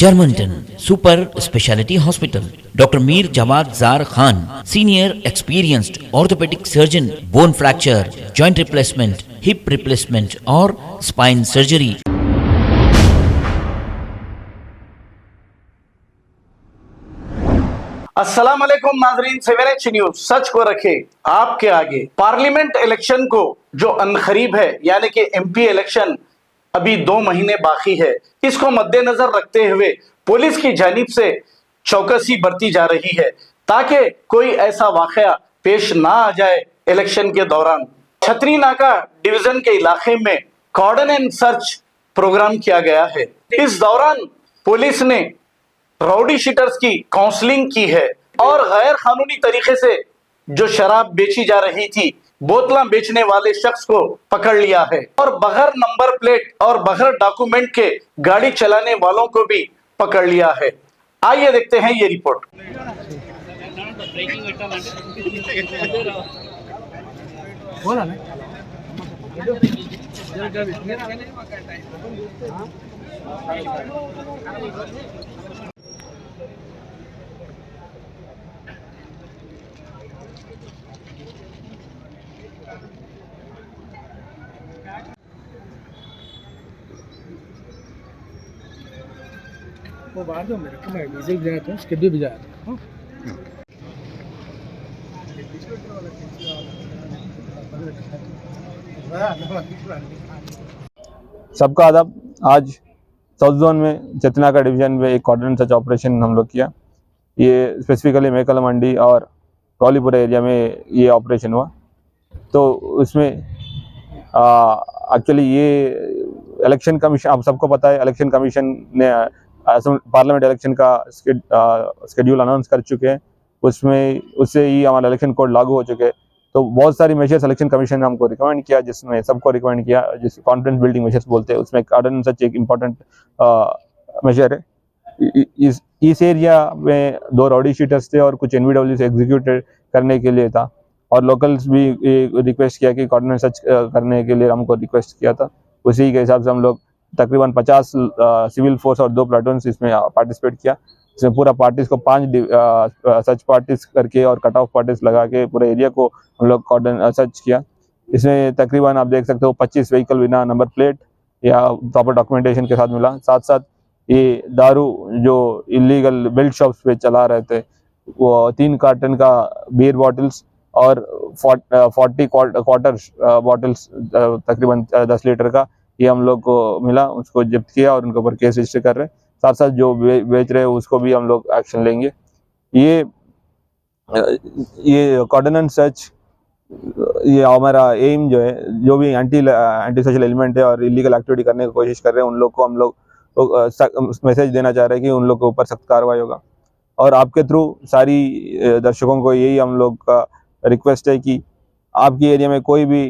Germanton super speciality hospital, doctor Mir Jawad Zar Khan, senior experienced orthopaedic surgeon, bone fracture, joint replacement, hip replacement और spine surgery. अस्सलाम वालेकुम नाजरीन, 7H news सच को रखे आपके आगे। पार्लियामेंट इलेक्शन को जो अनखरीब है, यानी कि एमपी इलेक्शन अभी 2 महीने बाकी है, इसको मद्देनजर रखते हुए पुलिस की जानिब से चौकसी बरती जा रही है ताकि कोई ऐसा वाकया पेश ना आ जाए। इलेक्शन के दौरान छतरी नाका डिवीजन के इलाके में कॉर्डन एंड सर्च प्रोग्राम किया गया है। इस दौरान पुलिस ने राउडी शीटर्स की काउंसलिंग की है और गैर कानूनी तरीके से जो शराब बेची जा रही थी, बोतलां बेचने वाले शख्स को पकड़ लिया है और बगैर नंबर प्लेट और बगैर डॉक्यूमेंट के गाड़ी चलाने वालों को भी पकड़ लिया है। आइए देखते हैं ये रिपोर्ट। वो बाहर दो मेरे को, मैं डीजल भी जाता हूँ, स्किड भी जाता हूँ। सबका आदाब। आज साउथ जोन में चतनाका डिवीजन में एक कॉर्डन सर्च ऑपरेशन हम लोग किया। ये स्पेसिफिकली मेकल मंडी और कौलीपुरा एरिया में ये ऑपरेशन हुआ। तो उसमें एक्चुअली ये इलेक्शन कमीशन, आप सबको पता है, इलेक्शन कमीशन ने पार्लियामेंट इलेक्शन का शेड्यूल अनाउंस कर चुके हैं। उससे ही हमारा इलेक्शन कोड लागू हो चुके हैं। तो बहुत सारी मेजर्स इलेक्शन कमीशन ने हमको रिकमेंड किया, जिसमें सबको रिकमेंड किया, जिसको कॉन्फिडेंस बिल्डिंग मेजर्स बोलते हैं। उसमें कॉर्डन सर्च एक इम्पॉर्टेंट मेजर है। इस एरिया में 2 राउडी शीटर्स थे और कुछ एनवीडब्ल्यू से एग्जीक्यूटेड करने के लिए था और लोकल्स भी रिक्वेस्ट किया कि कॉर्डन सर्च करने के लिए हमको रिक्वेस्ट किया था। उसी के हिसाब से हम लोग तकरीबन 50 सिविल फोर्स और 2 प्लाटून्स इसमें पार्टिसिपेट किया। इसमें पूरा पार्टीज को 5 सर्च पार्टीज करके और कट ऑफ पार्टीज लगा के पूरे एरिया को हम लोग कॉर्डन सर्च किया। इसमें तकरीबन आप देख सकते हो 25 व्हीकल बिना नंबर प्लेट या प्रॉपर डॉक्यूमेंटेशन के साथ मिला। साथ साथ ये दारू जो इलीगल बेल्ट शॉप्स पे चला रहे थे, वो 3 कार्टन का बियर बॉटल्स और 40 क्वार्टर बॉटल्स तकरीबन 10 लीटर का, ये हम लोग को मिला। उसको जब्त किया और उनके ऊपर केस रजिस्टर कर रहे हैं। साथ साथ जो बेच रहे हैं उसको भी हम लोग एक्शन लेंगे। ये कॉर्डन एंड सर्च, ये हमारा एम जो है, जो भी एंटी सोशल एलिमेंट है और इलीगल एक्टिविटी करने की कोशिश कर रहे हैं, उन लोग को हम लोग मैसेज देना चाह रहे हैं कि उन लोग के ऊपर सख्त कार्रवाई होगा। और आपके थ्रू सारी दर्शकों को यही हम लोग का रिक्वेस्ट है कि आपकी एरिया में कोई भी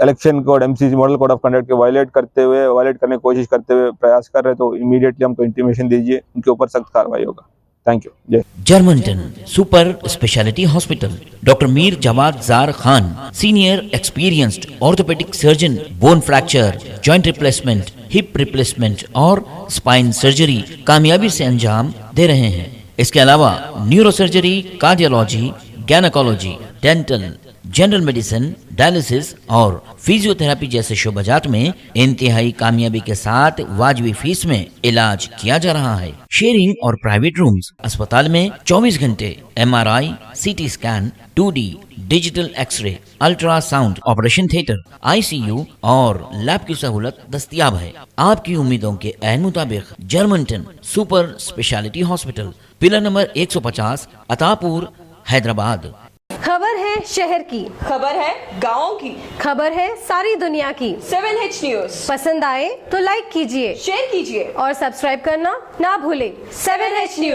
election code, MCC model code of conduct के वायलेट करने की कोशिश करते हुए प्रयास कर रहे हैं, तो इमीडिएटली हमको इंटीमेशन दीजिए, उनके ऊपर सख्त कार्रवाई होगा। Thank you. जय। जर्मनटन super speciality hospital, doctor Mir Jawad Zar Khan, senior experienced orthopaedic surgeon, bone fracture, joint replacement, hip replacement और स्पाइन सर्जरी कामयाबी से अंजाम दे रहे हैं। इसके अलावा neuro surgery, cardiology, gynaecology, dental, general medicine, dialysis और फिजियोथेरेपी जैसे शोबाजात में इंतहाई कामयाबी के साथ वाजिबी फीस में इलाज किया जा रहा है। शेयरिंग और प्राइवेट रूम्स, अस्पताल में 24 घंटे MRI, CT scan, 2D digital X-ray, ultrasound, operation theatre, ICU और लैब की सहूलत दस्तयाब है। आपकी उम्मीदों के ऐन मुताबिक Germanten super speciality hospital, pillar number 150, Attapur, Hyderabad. खबर है शहर की, खबर है गाँव की, खबर है सारी दुनिया की। 7H न्यूज पसंद आए तो लाइक कीजिए, शेयर कीजिए और सब्सक्राइब करना ना भूलें। 7H news.